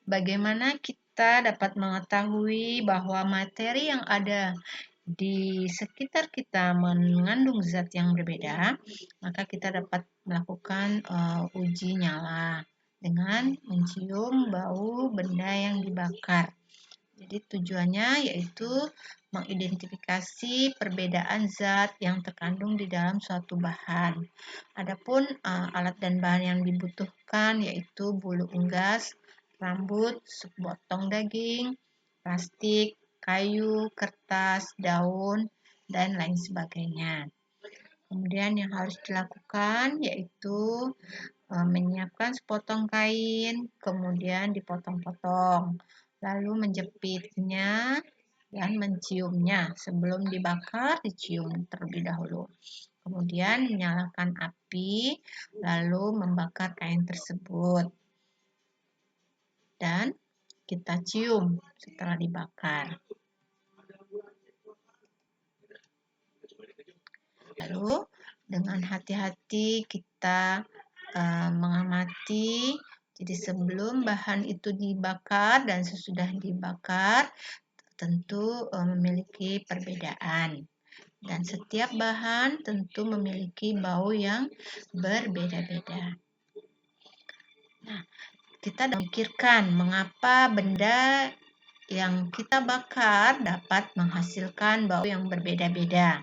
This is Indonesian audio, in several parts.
Bagaimana kita dapat mengetahui bahwa materi yang ada di sekitar kita mengandung zat yang berbeda? Maka kita dapat melakukan uji nyala dengan mencium bau benda yang dibakar. Jadi tujuannya yaitu mengidentifikasi perbedaan zat yang terkandung di dalam suatu bahan. Adapun alat dan bahan yang dibutuhkan yaitu bulu unggas, rambut, sepotong daging, plastik, kayu, kertas, daun, dan lain sebagainya. Kemudian yang harus dilakukan yaitu menyiapkan sepotong kain, kemudian dipotong-potong, lalu menjepitnya dan menciumnya. Sebelum dibakar, dicium terlebih dahulu. Kemudian menyalakan api, lalu membakar kain tersebut. Dan kita cium setelah dibakar. Lalu dengan hati-hati kita mengamati. Jadi sebelum bahan itu dibakar dan sesudah dibakar tentu memiliki perbedaan. Dan setiap bahan tentu memiliki bau yang berbeda-beda. Nah, kita memikirkan mengapa benda yang kita bakar dapat menghasilkan bau yang berbeda-beda.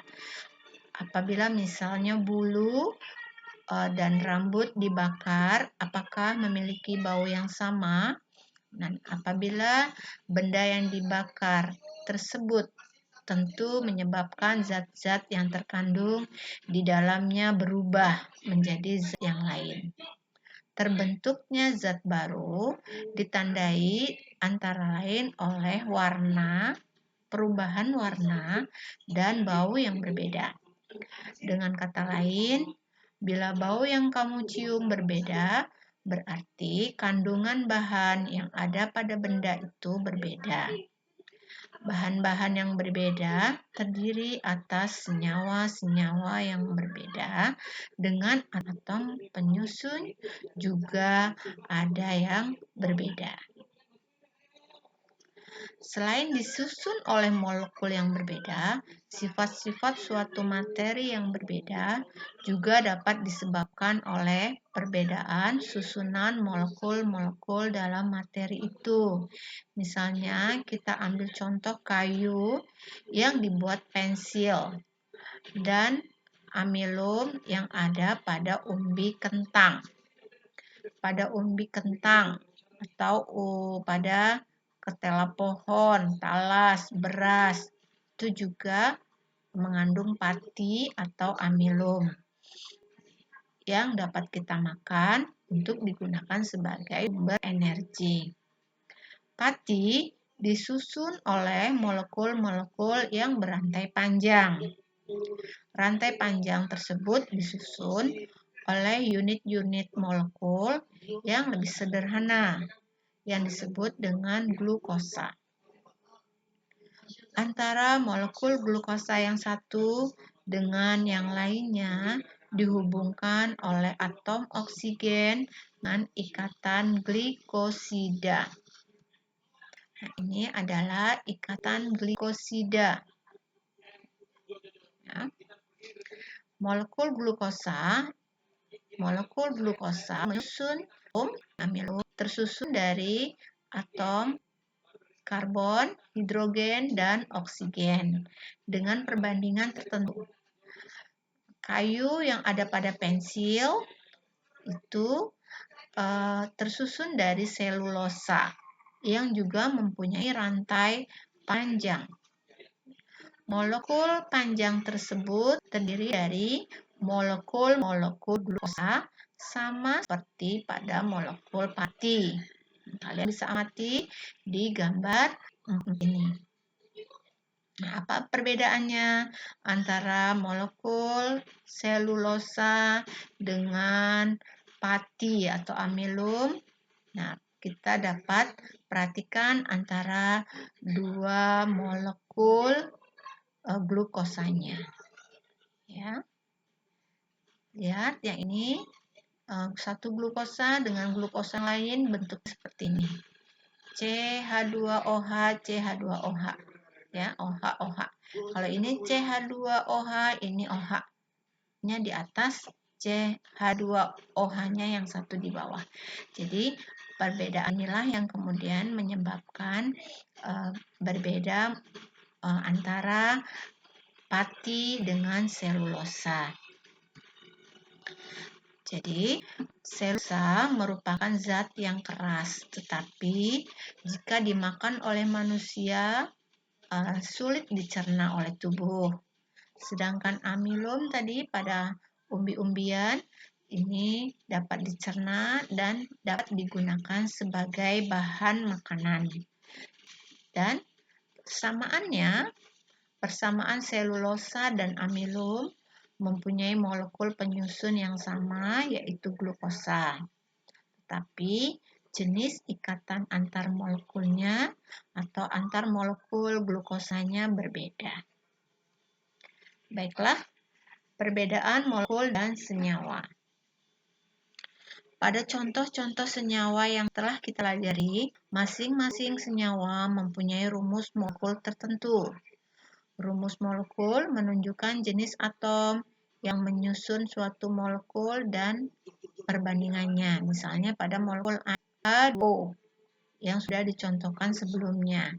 Apabila misalnya bulu dan rambut dibakar, apakah memiliki bau yang sama? Dan apabila benda yang dibakar tersebut tentu menyebabkan zat-zat yang terkandung di dalamnya berubah menjadi zat yang lain. Terbentuknya zat baru ditandai antara lain oleh warna, perubahan warna, dan bau yang berbeda. Dengan kata lain, bila bau yang kamu cium berbeda, berarti kandungan bahan yang ada pada benda itu berbeda. Bahan-bahan yang berbeda terdiri atas senyawa-senyawa yang berbeda dengan atom penyusun juga ada yang berbeda. Selain disusun oleh molekul yang berbeda, sifat-sifat suatu materi yang berbeda juga dapat disebabkan oleh perbedaan susunan molekul-molekul dalam materi itu. Misalnya, kita ambil contoh kayu yang dibuat pensil dan amilum yang ada pada umbi kentang. Pada umbi kentang atau pada ketela pohon, talas, beras, itu juga mengandung pati atau amilum yang dapat kita makan untuk digunakan sebagai sumber energi. Pati disusun oleh molekul-molekul yang berantai panjang. Rantai panjang tersebut disusun oleh unit-unit molekul yang lebih sederhana, yang disebut dengan glukosa. Antara molekul glukosa yang satu dengan yang lainnya dihubungkan oleh atom oksigen dengan ikatan glikosida. Nah, ini adalah ikatan glikosida. Ya. Molekul glukosa menyusun amilum tersusun dari atom karbon, hidrogen, dan oksigen dengan perbandingan tertentu. Kayu yang ada pada pensil itu tersusun dari selulosa yang juga mempunyai rantai panjang. Molekul panjang tersebut terdiri dari molekul-molekul glukosa sama seperti pada molekul pati. Kalian bisa amati di gambar ini. Nah, apa perbedaannya antara molekul selulosa dengan pati atau amilum? Nah, kita dapat perhatikan antara dua molekul glukosanya. Ya. Lihat yang ini satu glukosa dengan glukosa lain bentuknya seperti ini. CH2OH, CH2OH. Ya, OH, OH. Kalau ini CH2OH, ini OH-nya di atas, CH2OH-nya yang satu di bawah. Jadi, perbedaan inilah yang kemudian menyebabkan berbeda antara pati dengan selulosa. Jadi, selulosa merupakan zat yang keras, tetapi jika dimakan oleh manusia sulit dicerna oleh tubuh. Sedangkan amilum tadi pada umbi-umbian ini dapat dicerna dan dapat digunakan sebagai bahan makanan. Dan persamaan selulosa dan amilum mempunyai molekul penyusun yang sama, yaitu glukosa. Tetapi jenis ikatan antar molekulnya atau antar molekul glukosanya berbeda. Baiklah, perbedaan molekul dan senyawa. Pada contoh-contoh senyawa yang telah kita pelajari, masing-masing senyawa mempunyai rumus molekul tertentu. Rumus molekul menunjukkan jenis atom yang menyusun suatu molekul dan perbandingannya. Misalnya pada molekul H2O yang sudah dicontohkan sebelumnya,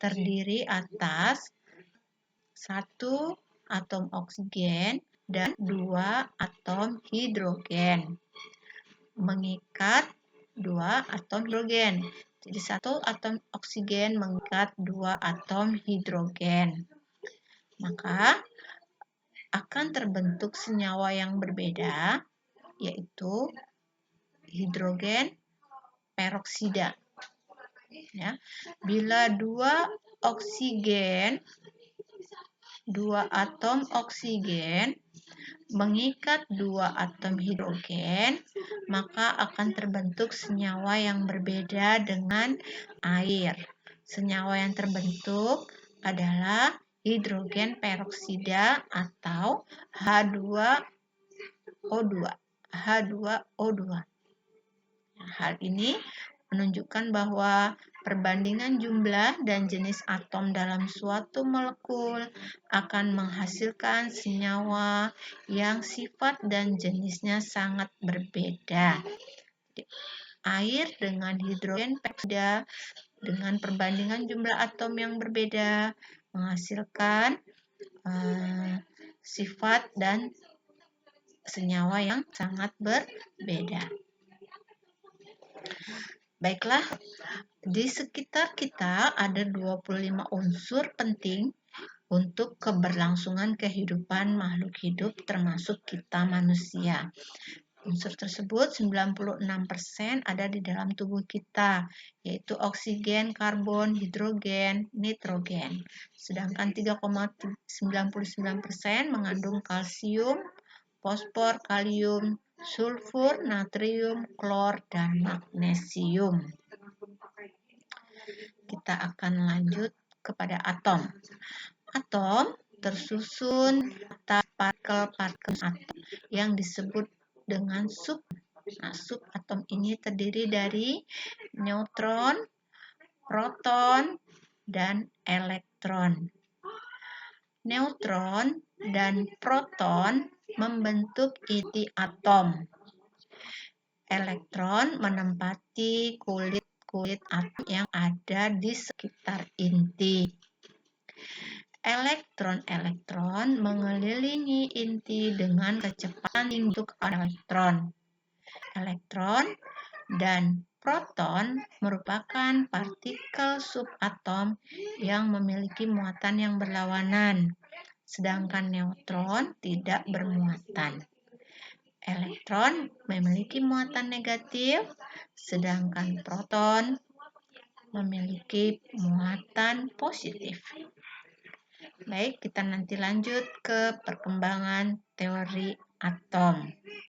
terdiri atas 1 atom oksigen dan 2 atom hidrogen. Mengikat 2 atom hidrogen. Jadi 1 atom oksigen mengikat 2 atom hidrogen. Maka akan terbentuk senyawa yang berbeda, yaitu hidrogen peroksida. Ya. Bila 2 atom oksigen mengikat 2 atom hidrogen, maka akan terbentuk senyawa yang berbeda dengan air. Senyawa yang terbentuk adalah hidrogen peroksida atau H2O2. Hal ini menunjukkan bahwa perbandingan jumlah dan jenis atom dalam suatu molekul akan menghasilkan senyawa yang sifat dan jenisnya sangat berbeda. Air dengan hidrogen peroksida dengan perbandingan jumlah atom yang berbeda menghasilkan sifat dan senyawa yang sangat berbeda. Baiklah, di sekitar kita ada 25 unsur penting untuk keberlangsungan kehidupan makhluk hidup termasuk kita manusia. Unsur tersebut 96% ada di dalam tubuh kita, yaitu oksigen, karbon, hidrogen, nitrogen. Sedangkan 3,99% mengandung kalsium, fosfor, kalium, sulfur, natrium, klor, dan magnesium. Kita akan lanjut kepada atom. Atom tersusun atas partikel-partikel atom yang disebut dengan subatom. Nah, subatom ini terdiri dari neutron, proton, dan elektron. Neutron dan proton membentuk inti atom. Elektron menempati kulit atom yang ada di sekitar inti. Elektron-elektron mengelilingi inti dengan kecepatan untuk elektron. Elektron dan proton merupakan partikel subatom yang memiliki muatan yang berlawanan, sedangkan neutron tidak bermuatan. Elektron memiliki muatan negatif, sedangkan proton memiliki muatan positif. Baik, kita nanti lanjut ke perkembangan teori atom.